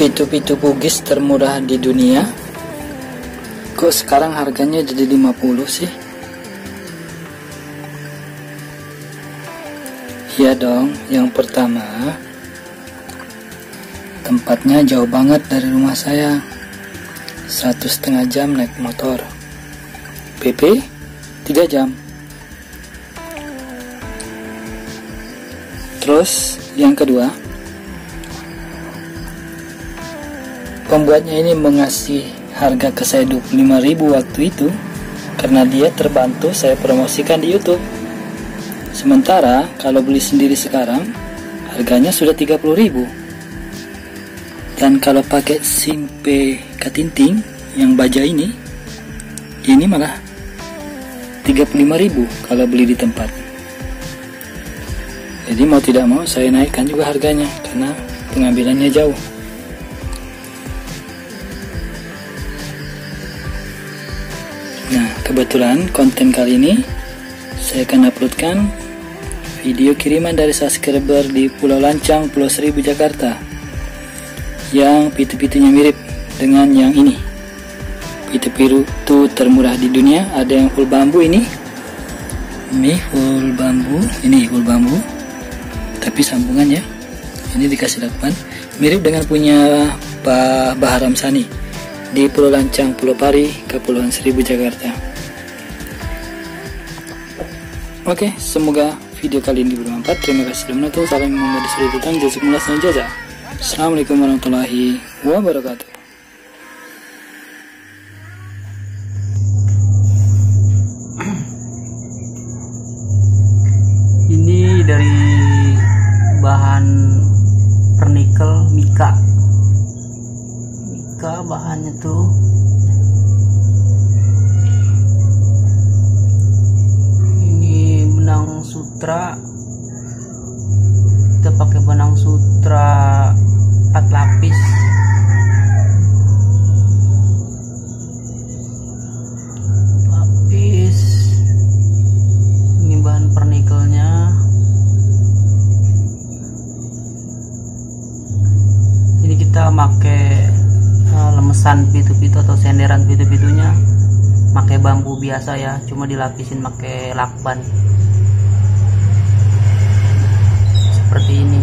Pitu-pitu Bugis termurah di dunia. Kok sekarang harganya jadi 50 sih? Iya dong, yang pertama tempatnya jauh banget dari rumah saya, 1,5 jam naik motor, PP 3 jam. Terus yang kedua, pembuatnya ini mengasih harga ke saya 25.000 waktu itu karena dia terbantu saya promosikan di YouTube. Sementara kalau beli sendiri sekarang harganya sudah 30.000. Dan kalau pakai simpe katinting yang baja ini malah 35.000 kalau beli di tempat. Jadi mau tidak mau saya naikkan juga harganya karena pengambilannya jauh. Nah, kebetulan konten kali ini saya akan uploadkan video kiriman dari subscriber di Pulau Lancang, Pulau Seribu, Jakarta, yang pitu-pitunya mirip dengan yang ini. Pitu-pitu termurah di dunia. Ada yang full bambu ini full bambu, tapi sambungannya ini dikasih lakban, mirip dengan punya Pak Baharam Sani di Pulau Lancang, Pulau Pari, Kepulauan Seribu, Jakarta. Oke, semoga video kali ini bermanfaat. Terima kasih sudah menonton. Salam Muhammad Sultan, jazakumullah khairan. Assalamualaikum warahmatullahi wabarakatuh. Ini dari bahan pernikel mika bahannya tuh. Ini benang sutra, kita pakai benang sutra 4 lapis. Ini bahan pernikelnya. Ini kita pakai lemesan pitu-pitu atau senderan pitu-pitunya pakai bambu biasa ya, cuma dilapisin pakai lakban seperti ini.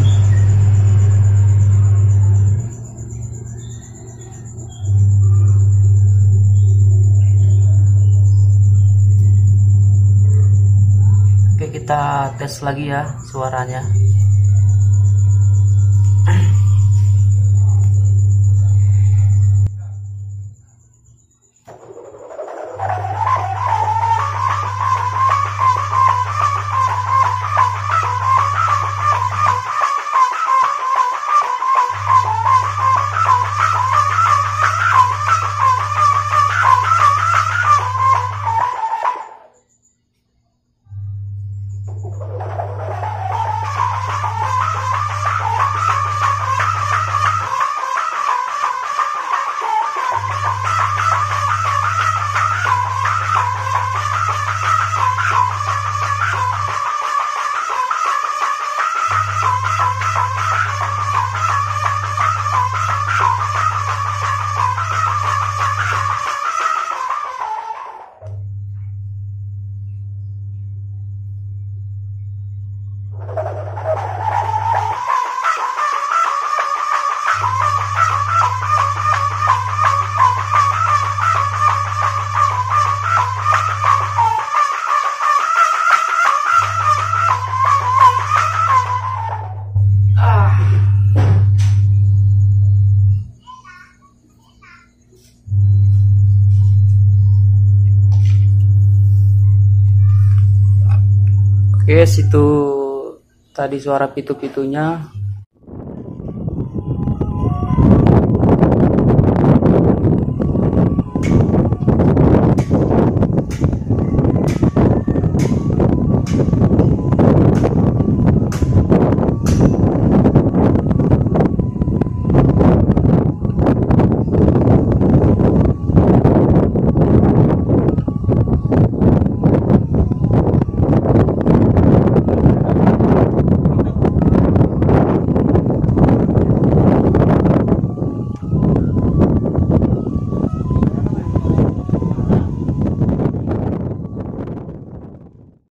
Oke, kita tes lagi ya suaranya. Oke, situ tadi suara pitu-pitunya.